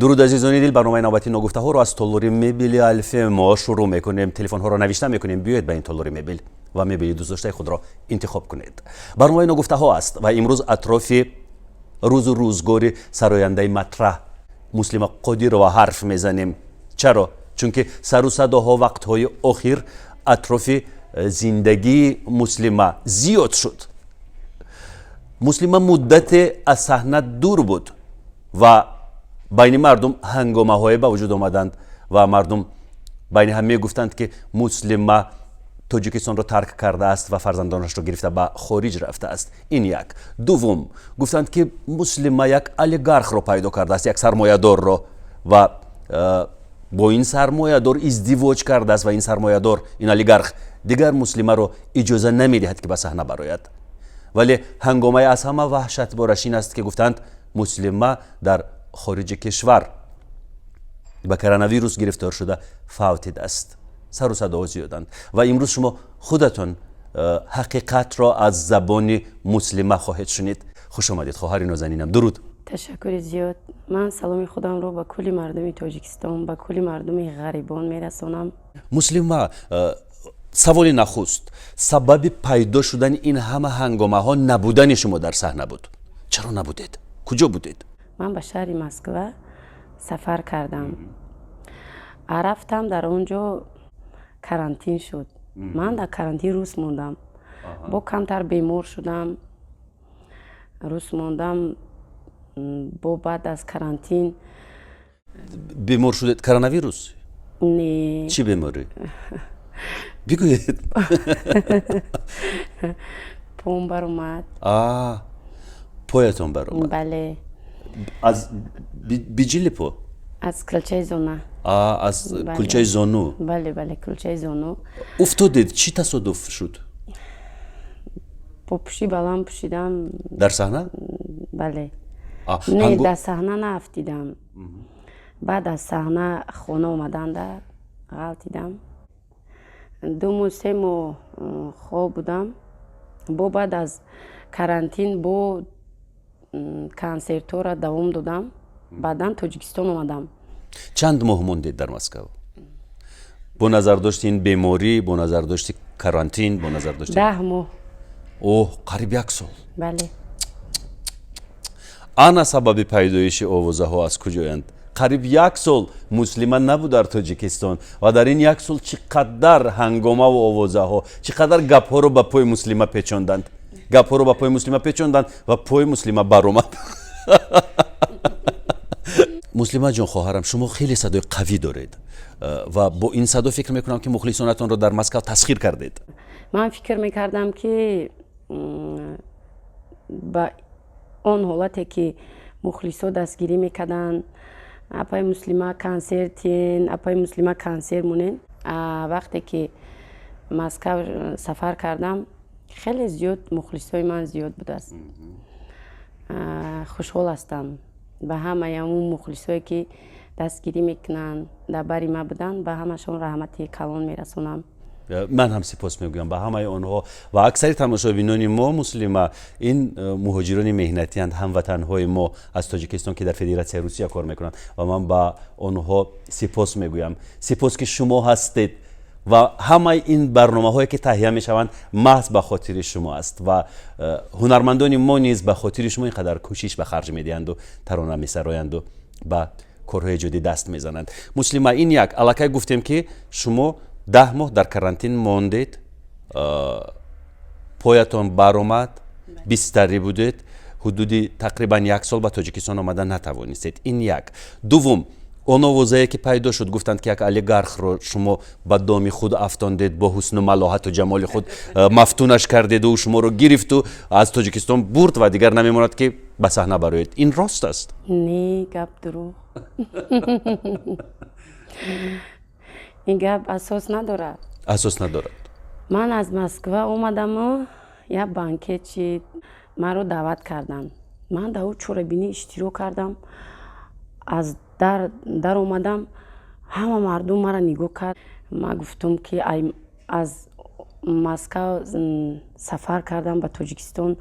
درود عزیزان دل، برنامه نوبتی نگفته ها رو از تالاری میبیل الف ما شروع میکنیم. تلفن ها رو نوشته میکنیم، بیاید به این تالاری میبیل و میبیل دوست داشته خود را انتخاب کنید. برنامه نگفته ها است و امروز اطراف روز و روزگار سراینده مطرح مسلم قدیر و حرف میزنیم. چرا؟ چون که سر و صداها وقت های اخیر اطراف زندگی مسلم زیاد شد. مسلم مدت از صحنه دور بود و بین مردم هنگامه های به وجود آمدند و مردم بین هم می گفتند که مسلم تاجیکستان را ترک کرده است و فرزندانش را گرفته به خارج رفته است. این یک. دوم گفتند که مسلم یک اولیگارخ را پیدا کرده است، یک سرمایه دار را، و با این سرمایه دار ازدواج کرده است و این سرمایه دار، این اولیگارخ، دیگر مسلم را اجازه نمیدهد که به صحنه برآید. ولی هنگامه از همه وحشتبارش این است که گفتند مسلم در خارج کشور به کرونا ویروس گرفتار شده فوت است. سر و صدا زیادند و امروز شما خودتون حقیقت را از زبان مسلمه خواهید شنید. خوش آمدید خواهر نازنینم. درود. تشکر زیاد. من سلام خودم رو به کل مردم تاجیکستان، به کل مردم غریبان میرسانم. مسلمه، سوال نخست، سبب پیدا شدن این همه هنگامه ها نبودن شما در صحنه بود. چرا نبودید؟ کجا بودید؟ من به شهر مسکو سفر کردم. رفتم در اونجا کرانتین شد. من در کرانتین روز موندم. با کمتر بیمار شدم. روز موندم. با بعد از کرانتین بیمار شدید؟ کرونا ویروس؟ نه. چی بیماری؟ بگویید. پام بر اومد. پایتون بر اومد؟ بله. از بیجیل پا؟ از کلچه زانو. از کلچه زانو؟ بله بله، کلچه زانو. افتادید؟ چی تصادف شد؟ پوشی بلند پوشیدم. در صحنه؟ بله. نه، در صحنه نافتیدم. بعد از صحنه خونه اومدن در غلطیدم. 2 ماه 3 ماه خواب بودم. با بعد از کرانتین با کنسرت را دوام دادم. بعدا تاجیکستان اومدم. چند ماه موندید در مسکو؟ با نظر داشتین بیماری، با نظر داشتی کرانتین، با نظر داشتی 10 ماه. اوه، قریب 1 سال. بله. انا سبب پیدایش آوازه ها از کجایند؟ قریب 1 سال مسلمان نبود در تاجیکستان و در این 1 سال چقدر هنگامه و آوازه ها، چقدر گپ ها رو به پای مسلمان پیچاندند. گپ ها رو به پای مسلمان پیچاندند و پای مسلمان برآمد. مسلمه جان خواهرم، شما خیلی صدای قوی دارید و با این صدا فکر میکنم که مخلصانتون رو در مسکو تسخیر کردید. من فکر میکردم که با اون حالتی که مخلصا دستگیری میکردن، اپای مسلمه کنسرتین، اپای مسلمه کنسر مونین. وقتی که مسکو سفر کردم خیلی زیاد مخلصای من زیاد بود است. خوشحال هستم به همه اون مخلصایی که دستگیری میکنن در بری ما بودن، به همشون رحمت کلان میرسونم. من هم سپاس میگویم به همه آنها و اکثر تماشابینان ما مسلمه. این مهاجران مهنتی اند، هموطنهای ما از تاجیکستان که در فدراسیون روسیه کار میکنند و من به آنها سپاس میگویم. سپاس که شما هستید و همه این برنامه هایی که تهیه میشوند محض به خاطر شما است و هنرمندان ما نیز به خاطر شما اینقدر کوشش به خرج میدهند و ترانه میسرایند و به کارهای جدید دست میزنند. مسلمه، این یک الکی گفتیم که شما 10 ماه در کرانتین ماندید، پایتان برآمد، بستری بودید، حدودی تقریبا 1 سال به تاجیکستان آمدن نتوانستید. این یک. دوم، اون آوازه‌ای که پیدا شد گفتند که یک اولیگارخ رو شما به دام خود افتاندید، با حسن و ملاحت و جمال خود مفتونش کردید و شما رو گرفت و از تاجیکستان برد و دیگر نمیماند که به صحنه برآیید. این راست است؟ نه، گپ دروغ. این گپ اساس ندارد. اساس ندارد. من از مسکو اومدم و یک بانکت چی من رو دعوت کردن. من در اون چوربینی اشتراک کردم. از در اومدم، همه مردم مرا نگاه کرد. من گفتم که از مسکو سفر کردم به تاجیکستان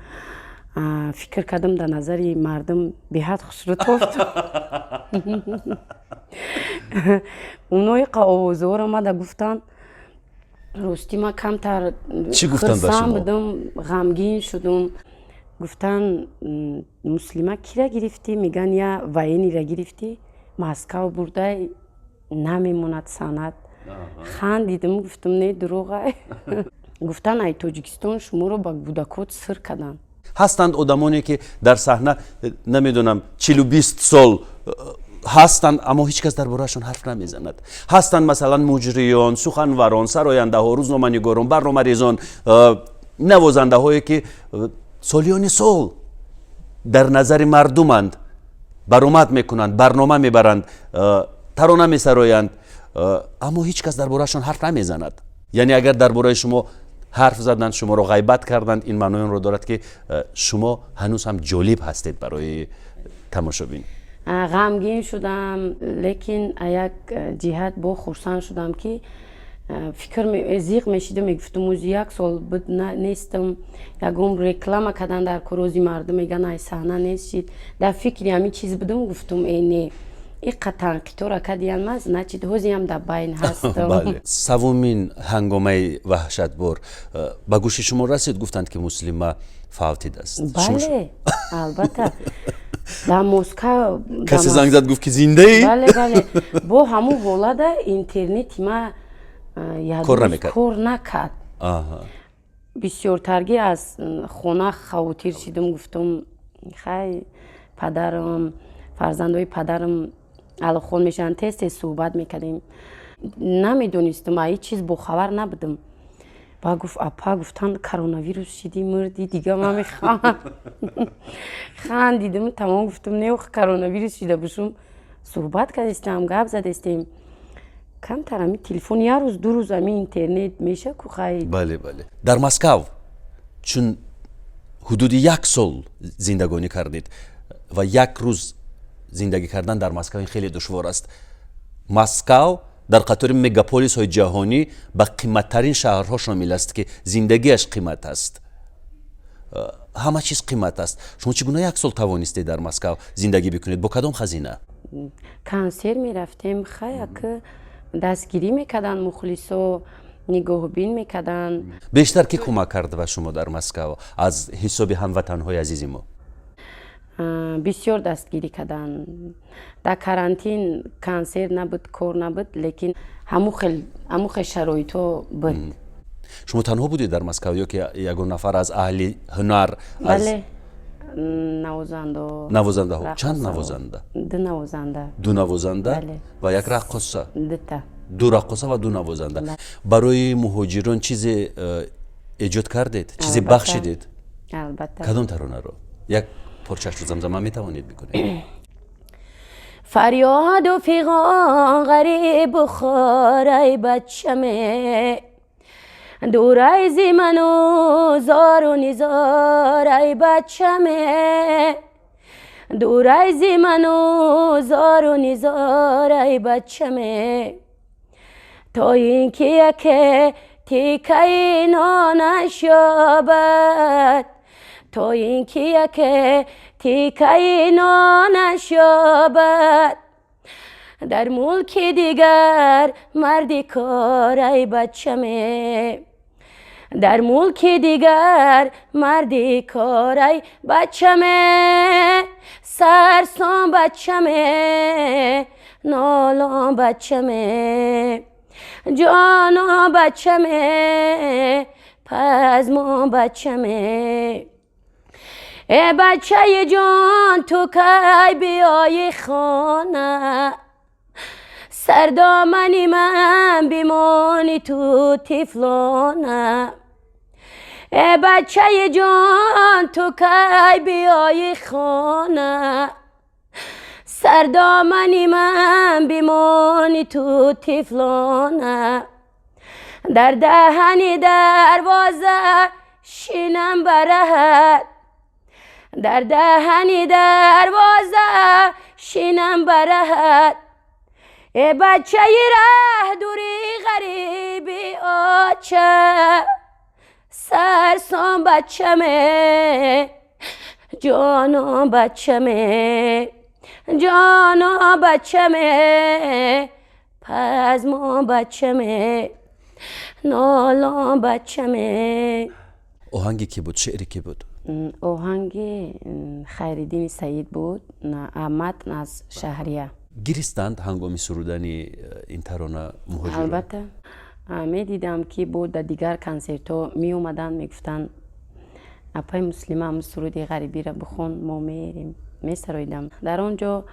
фикр кардам дар назари мардум беҳад хусрат офтам. Унои овозавор омада гуфтанд, рости ман камтар хурсанд будам, ғамгин шудам. гуфтанд муслима кира гирифтӣ? Меган я военира гирифтӣ, Москав бурдай намемонад санад. хандидам, гуфтам не дуруғай. гуфтанд ай Тоҷикистон шуморо ба кӯдакот сир карданд. ҳастанд одамоне ки дар саҳна намедонам 40-20 сол ҳастанд, аммо ҳеҷ кас дар бораашон ҳарф намезанад. ҳастанд масалан муҷриён, суханварон, сарояндаҳо, рӯзноманигорон, барномарезон, навозандаҳое ки солиёни сол дар назари мардуманд, баромад мекунанд, барнома мебаранд, тарона месароянд, аммо ҳеҷ кас дар бораашон ҳарф намезанад. яъне агар дар бораи шумо ҳарф заданд, шуморо ғайбат карданд, ин маънои онро дорад ки шумо ҳанӯз ҳам ҷолиб ҳастед барои тамошобин. ғамгин шудам, лекин як ҷиҳат бо хурсанд шудам ки фикр зиқ мешидам, мегуфтам узи як сол буд нестам, ягон реклама кардан дар корози мардум, меган ай саҳна нест шид. дар фикри ҳамин чиз будам, гуфтам не иққа танқитора кардиян маз, значит ҳозиам дар байн ҳастам. савумин ҳангомаи ваҳшатбор ба гӯши шумо расид, гуфтанд ки муслима фавтидааст? бале, албатта. дар Москав касе занг зад гуфт ки зиндаӣ? бале. бо ҳамун ҳолада интернети ма кор накард. бисёртарги аз хона хавотир шидам, гуфтам хай падарам, фарзандои падарам алохон мешаванд, тез тез суҳбат мекардем. намедонистам, ҳеҷ чиз бохабар набудам. ба гуфт апа, гуфтанд коронавирус шидӣ, мурдӣ, дига ман механд. хандидам тамом, гуфтам не коронавирус шида бошум. суҳбат кардистем, гап задистем. камтар ами телефон як рӯз ду рӯз ами интернет меша ку хай. бале. дар Москав чун ҳудуди 1 сол зиндагонӣ кардед ва 1 рӯз зиндагӣ кардан дар Москав ин хеле душвор аст. Москав дар қатори мегаполисҳои ҷаҳонӣ ба қиматтарин шаҳрҳо шомил аст ки зиндагиаш қимат аст. ҳама чиз қимат аст. шумо чӣ гуна 1 сол тавонистед дар Москав зиндагӣ бикунед? бо кадом хазина? консерт мерафтем, хаяк дастгирӣ мекарданд, мухлисо нигоҳубин мекарданд. бештар ки кӯмак кард ба шумо дар Москав аз ҳисоби ҳамватанҳои азизи мо? бисёр дастгирӣ карданд. дар карантин консерт набуд, кор набуд, лекин ҳамун хел шароитҳо буд. шумо танҳо будед дар Москав ё ки ягон нафар аз аҳли ҳунар? бале, навозандаҳо. чанд навозанда? ду навозанда ва як раққоса? ду раққоса ва ду навозанда. барои муҳоҷирон чизе эҷод кардед? чизе бахшидед? албатта. кадом таронаро? як порчаашро замзама метавонед бикунед? فریاد و فیغان غریب و خارای بچمه دورای زی منو زار و نزارای بچمه دورای زی منو زار و نزارای بچمه تا اینکه یکه تیکه نانش یابد تا اینکه یکه تیکه نانش یابد در ملک دیگر مردی کارای بچمه در ملک دیگر مردی کارای بچمه سرسان بچمه نالان بچمه جانا بچمه پزمان بچمه ای بچه جان تو کی بیای خانه سردامنی من بیمانی تو تفلانه ای بچه جان تو کی بیای خانه سردامنی من بیمانی تو تفلانه در دهنی دروازه شینم برهد در دهنی دروازه شینم برهد ای بچه ره دوری غریبی آچه سرسان بچمه جانا بچمه جانا بچمه پزما بچمه نالا بچمه. آهنگی کی بود؟ شعری کی بود؟ آهنگ خیرالدین سعید بود، احمد از شهریه. گریستند هنگامی سرودن این ترانه مهاجران؟ البته می دیدم که بود در دیگر کنسرت ها می اومدن می گفتن اپای مسلمه هم سرودی غریبی را بخون، ما میریم می سرایدم. در اونجا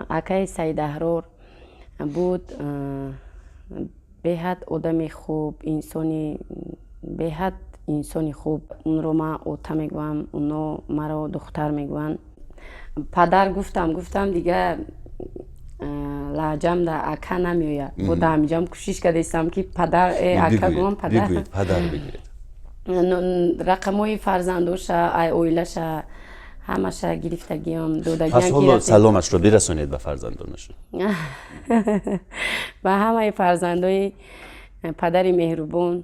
اکای سعید احرار بود، بهت آدم خوب، انسانی بهت انسانی خوب. اون رو من اوتا میگویم، اونو مرا دختر میگوین. پدر گفتم دیگه لهجم در اکا نمیوید. بود همیجام کوشش کردم که پدر اکا گویم پدر بگوید. رقمای فرزندوش ای اویلش همش گرفتگیم دودگیم. پس حالا سلامش رو برسونید به فرزندانش. به همه فرزندای پدر مهربان،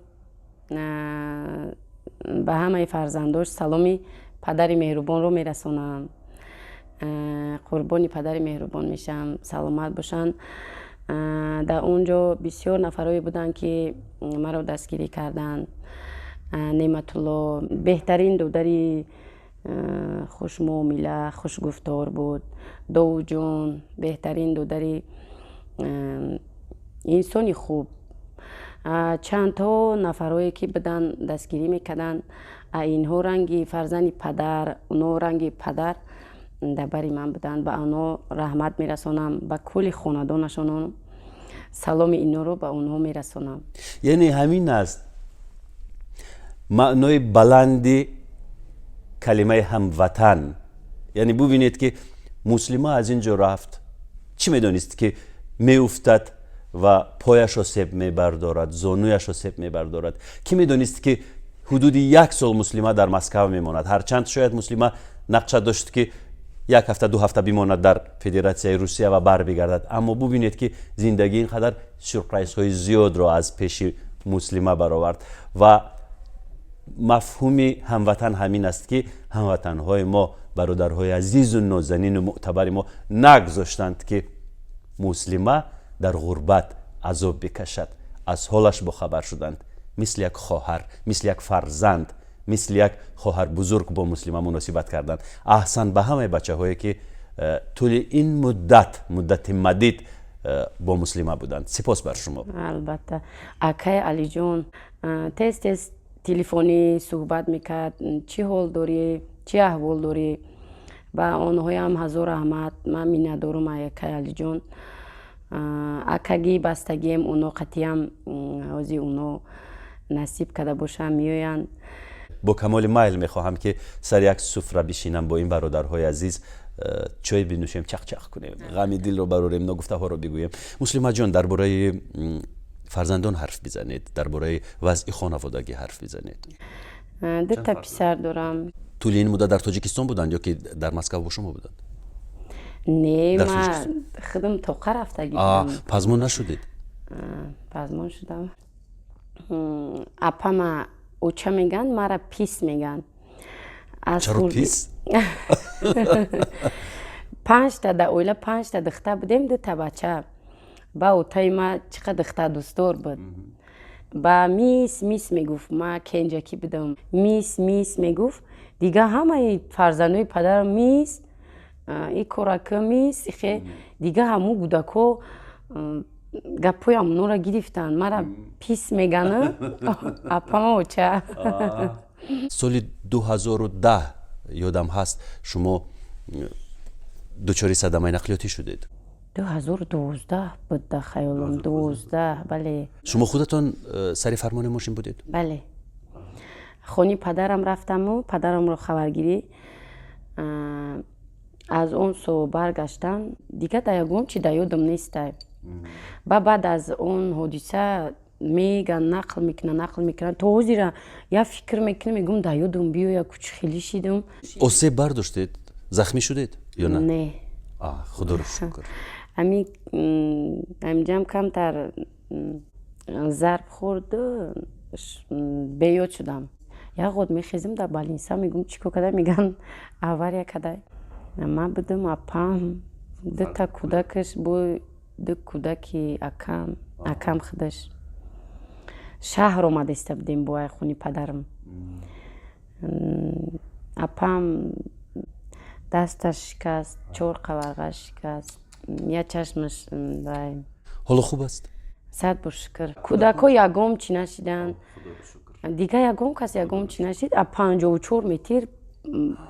به همه فرزنداش سلامی پدر مهربان رو میرسونم. قربانی پدر مهربان میشم، سلامت باشن. در اونجا بسیار نفرایی بودن که مرا دستگیری کردن. نعمت الله بهترین دودری خوش معامله، خوش گفتار بود. داوود جان بهترین دودری انسانی خوب. چند تا نفرایی که بدن دستگیری میکردن، اینها رنگی فرزند پدر، اونو رنگی پدر در بری من بدن. به اونها رحمت میرسونم، به کل خاندانشون سلام اینا رو به اونها میرسونم. یعنی همین است معنای بلندی کلمه هموطن. یعنی ببینید که مسلمه از اینجا رفت، چی میدونست که میافتد و پایش را سیب میبردارد، زانویش را سیب میبردارد. کی میدونست که حدود 1 سال مسلمه در مسکو میماند، هرچند شاید مسلمه نقشه داشت که 1 هفته 2 هفته بماند در فدراسیون روسیه و بر بگردد. اما ببینید که زندگی اینقدر سورپرایز های زیاد را از پیش مسلمه برآورد و مفهوم هموطن همین است که هموطن های ما، برادرهای عزیز و نازنین و معتبر ما نگذاشتند که مسلمه در غربت عذاب بکشد. از حالش باخبر شدند، مثل یک خواهر، مثل یک فرزند، مثل یک خواهر بزرگ با مسلمه مناسبت کردند. احسن به همه بچه هایی که طول این مدت مدید با مسلمه بودند. سپاس بر شما. البته اکای علی جان تست تلفنی صحبت میکرد، چی حال داری، چی احوال داری. با آنها هم هزار رحمت. من میندارم اکای علی جان. اکاگی بستگیم اونو قطعیم حاضی اونو نصیب کرده باشم میوین. با کمال میل میخواهم که سر یک سفره بشینم با این برادرهای عزیز، چای بنوشیم، چخ چخ کنیم، غم دل رو براریم، نگفته ها رو بگویم. مسلمه جان درباره فرزندان حرف بزنید، درباره وضع خانوادگی حرف بزنید. 2 تا پسر دارم. طول این مدت در تاجیکستان بودند یا که در مسکو با شما بودند؟ نه من خودم توقع رفته گیدم. پزمان نشدید؟ پزمان شدم. اپا اوچه میگن، مرا پیس میگن. چرا پیس؟ 5 تا در اویله 5 تا دختر بودیم، 2 تا بچه. با اوتای ما چقدر دختر دوستور بود. با میس میگفت، ما که اینجا کی بودم میس میگفت دیگه. همه فرزندای پدرم میس، این کورکه میس، دیگه همو بودکو گپوی همونو را گرفتن، مرا پیس میگن. اپا اوچه. سال 2010 یادم هست شما دچار صدمه نقلیاتی شدید. 2012 بود در خیالم. 12 بله. شما خودتان سر فرمان ماشین بودید؟ بله. خونی پدرم رفتم و پدرم رو خبرگیری از اون سو برگشتم دیگه. دیگم چی یادم نیست. بعد از اون حادثه میگن نقل میکنن تو حوزی را یا فکر میکنم میگم یادم بیو یا کچ خیلی شیدم. آسیب برداشتید؟ زخمی شدید یا نه؟ نه. خدا رو شکر. همینجام کمتر ضرب خورده بیاد شدم. як год мехезим дар балинса мегум чико када меган авария када ма будам апам дута кӯдакаш бо ду кӯдаки акам худаш шаҳр омада истабудем бо хуни падарам апам дасташ шикаст 4 қаварғаш шикаст я чашмаш ҳоло хуб аст сад бо шукр кӯдакҳо ягом чӣ нашиданд дигар ягом кас ягом чӣ нашид а 54 метр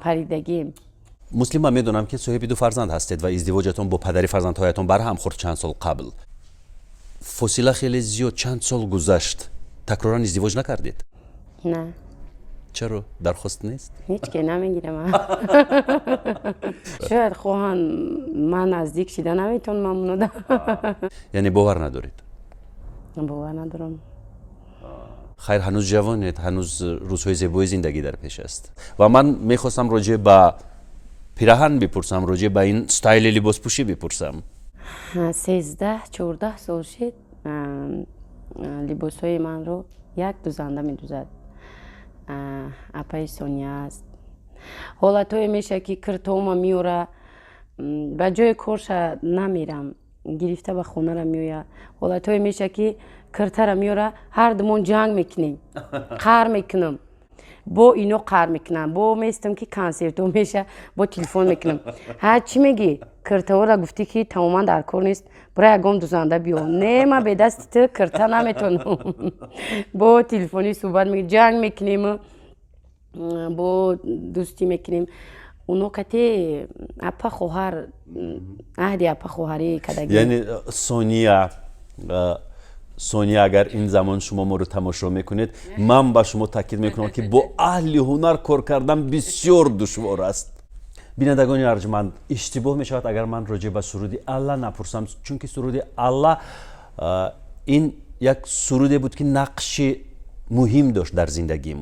паридагием муслима медонам ки соҳиби 2 фарзанд ҳастед ва издивоҷатон бо падари фарзандҳоятон барҳам хӯрд чанд сол қабл фосила хеле зиёд чанд сол гузашт такроран издивоҷ накардед на чаро дархост нест ҳеҷ ке намегирам шояд хоҳан ман наздик шида наметонам монуда яъне бовар надоред бовар надорам хайр ҳанӯз ҷавонед ҳанӯз рӯзҳои зебои зиндагӣ дар пеш аст ва ман мехостам роҷеъ ба пираҳан бипурсам роҷеъ ба ин стайли либоспӯшӣ бипурсам 13-14 сол шид либосҳои манро як дузанда медузад апаи сония аст ҳолатҳое мешавад ки киртома меора ба ҷои корша намерам гирифта ба хонара меояд ҳолатҳое мешавад ки киртара меора ҳардумон ҷанг мекунем қаҳр мекунам бо ино қаҳр мекунам бо местам ки консертҳо меша бо телефон мекунам ҳа чӣ мегӣ киртаора гуфтӣ ки тамоман дар кор нест бира ягон дузанда биё не ма бе дасти ту кирта наметонам бо телефони суҳбат ҷанг мекунем бо дӯстӣ мекунем уно кате апа хоҳар аҳди апа хоҳарӣ кадаги яъне сония агар ин замон шумо моро тамошо мекунед ман ба шумо таъкид мекунам ки бо аҳли ҳунар кор кардан бисёр душвор аст бинандагони арҷманд иштибоҳ мешавад агар ман роҷеъ ба суруди алла напурсам чунки суруди алла ин як суруде буд ки нақши муҳим дошт дар зиндагии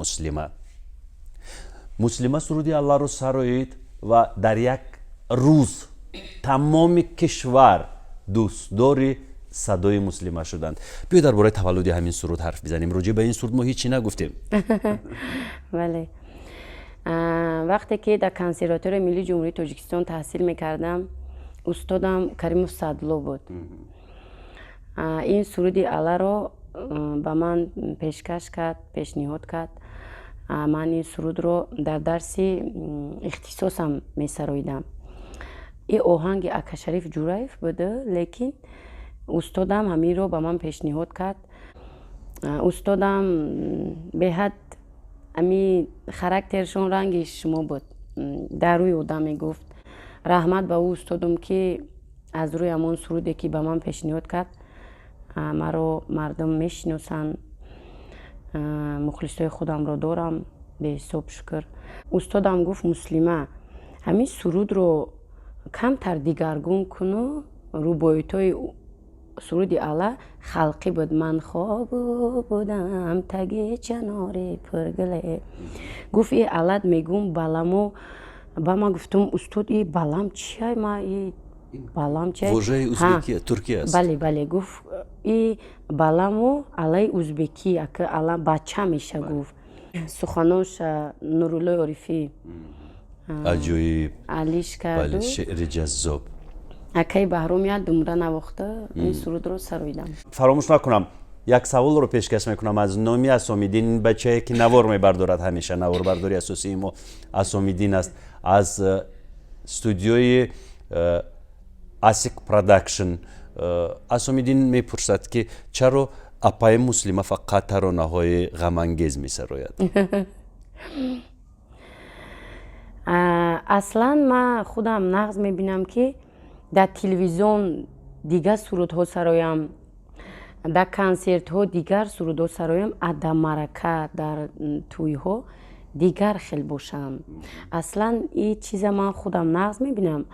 муслима суруди алларо сароид ва дар як рӯз тамоми кишвар дӯстдори садои муслима шуданд биё дар бораи таваллуди ҳамин суруд ҳарф бизанем роҷеъ ба ин суруд мо ҳичӣ нагуфтем бале вақте ки дар консерваторияи миллии ҷумҳурии тоҷикистон таҳсил мекардам устодам каримов садло буд ин суруди алларо ба ман пешкаш кард пешниҳод кард ман ин сурудро дар дарси ихтисосам месароидам ин оҳанги акашариф ҷураев буду лекин устодам ҳаминро ба ман пешниҳод кард устодам беҳад ами характершон ранги шумо буд дар рӯи одам мегуфт раҳмат ба ӯ устодам ки аз рӯи ҳамон суруде ки ба ман пешниҳод кард маро мардум мешиносанд мухлисои худамро дорам беҳисоб шукр устодам гуфт муслима ҳамин сурудро камтар дигаргун куну рубоитҳои суруди алла халқӣ буд ман хобу будам таги чанори пургуле гуфт и аллат мегум баламо ба ман гуфтам устод и балам чия ма и балам чия вожаи узбекия туркия аст бале гуфт и баламо аллаи узбекӣ ака алла бача меша гуфт суханоша нуруллои орифӣ аҷоиб алиш карду шеъри ҷаззоб акаи баҳром як думра навохта ин сурудро сароидам фаромӯш накунам як саволро пешкаш мекунам аз номи асомиддин ин бачае ки навор мебардорад ҳамеша наворбардори асосии мо асомиддин аст аз студиои асик продакшн асомиддин мепурсад ки чаро апаи муслима фақат таронаҳои ғамангез месарояд аслан ман худам нағз мебинам ки дар телевизион дигар сурудҳо сароям дар консертҳо дигар сурудҳо сароям а дар маърака дар тӯйҳо дигар хел бошам аслан ин чиза ман худам нағз мебинам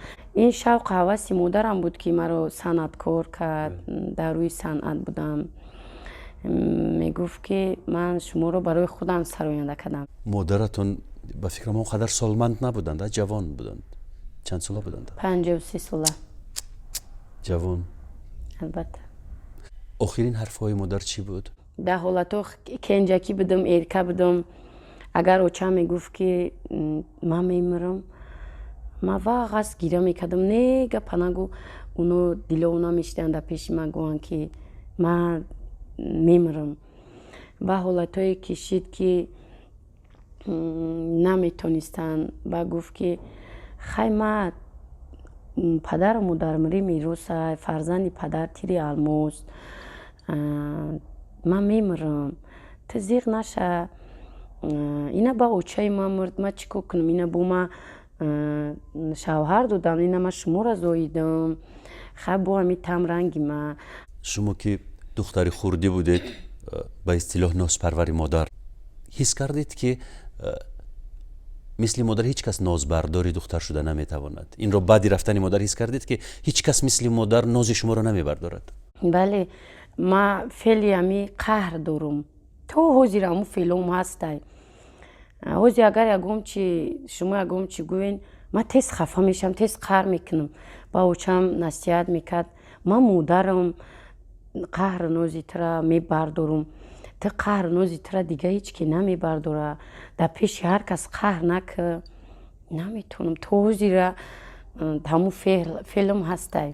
ин шавқу ҳаваси модарам буд ки маро санъаткор кард дар рӯи санъат будам мегуфт ки ман шуморо барои худам сароянда кардам модаратон ба фикрам он қадар солманд набуданд ҷавон буданд чанд сола буданд 53 сола ҷавон албатта охирин ҳарфҳои модар чӣ буд дар ҳолатҳо кенҷакӣ будам эрка будам агар оча мегуфт ки ман мемирам, ман вағаз гира мекардам, нега панагу уно диловна мештиан дар пеши ман гӯянд ки ман мемирам. ба ҳолатҳое кишид ки наметонистанд. Ба гуфт ки хай ман падару модар мири мероса, фарзанди падар тири алмос, ман мемирам, ту зиқ наша, ина ба очаи ман мурд, ман чӣ кор кунам, ина бо ман шавҳар додам, ина ман шуморо зоидам, хай бо ҳамин тамранги ман. шумо ки духтари хурдӣ будед, ба истилоҳ нозпарвари модар, ҳис кардед ки мисли модар ҳеҷ кас нозбардори духтар шуда наметавонад? инро баъди рафтани модар ҳис кардед ки ҳеҷ кас мисли модар нози шуморо намебардорад? бале, ман феъли ҳами қаҳр дорам. то ҳозир ҳамун феълом ҳастай. ҳозир агар ягон чи шумо ягон чи гӯен, ман тез хафа мешавам, тез қаҳр мекунам. ба очам насиҳат мекард, ман модарам, қаҳр нози тура мебардорам, ту қаҳр нози тура дига ҳеҷ ки намебардора, дар пеши ҳар кас қаҳр накун, наметонам. то ҳозира ҳамун феълом ҳастай.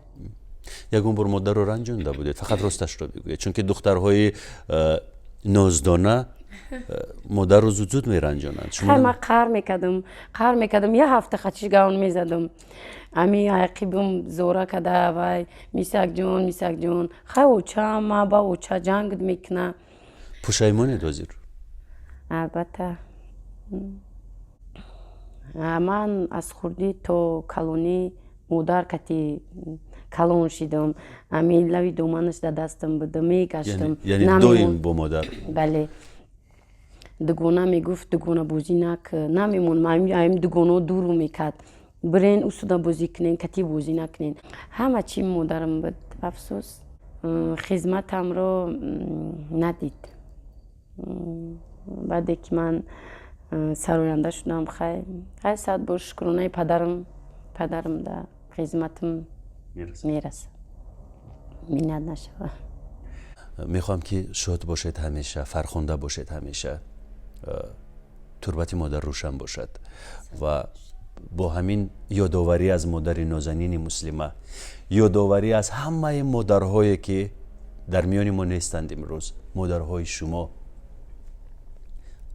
ягон бор модарро ранҷонда будед? фақат росташро бигӯед, чунки духтарҳои ноздона модарро зуд меранҷонанд. хай ман қаҳр мекардам, як ҳафта хачишгавон мезадам. ами айқибам зора када вай мисакҷон, хай очам, ман ба оча ҷанг мекунам. пушаймонед ҳозир? албатта. ман аз хурдӣ то калонӣ модар кати калон шидам. ами лави доманаш дар дастам буда, мегаштам. яъне доим бо модар? бале. дугона мегуфт дугона бозӣ накун, намемонам, ами дугонаҳо дуру мекард. бирен усуда бозӣ кунен, кати бозӣ накунен. ҳама чи модарам буд. афсӯс хизматамро надид. баъде ки ман сароянда шудам, хай 100 бор шукронаи падарам дар хизматам мерасад. миннат нашавад. мехоҳам ки шод бошед ҳамеша, фархонда бошед ҳамеша, турбати модар рӯшан бошад ва бо ҳамин ёдоварӣ аз модари нозанини муслима, ёдоварӣ аз ҳамаи модарҳое ки дар миёни мо нестанд имрӯз, модарҳои шумо,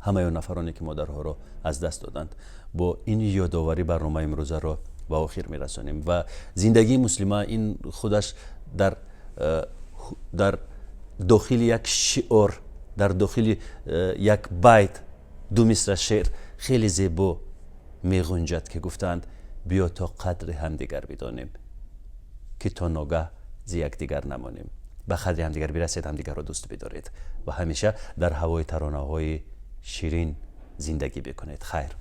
ҳамаи он нафароне ки модарҳоро аз даст доданд, бо ин ёдоварӣ барномаи имрӯзаро ба охир мерасонем ва зиндагии муслима ин худаш дар дохили як шиор, дар дохили як байт, ду мисра шеър хеле зебо меғунҷад ки гуфтанд биё то қадри ҳамдигар бидонем, ки то ногаҳ зи якдигар намонем. ба қадри ҳамдигар бирасед, ҳамдигарро дӯст бидоред ва ҳамеша дар ҳавои таронаҳои ширин зиндагӣ бикунед. хайр.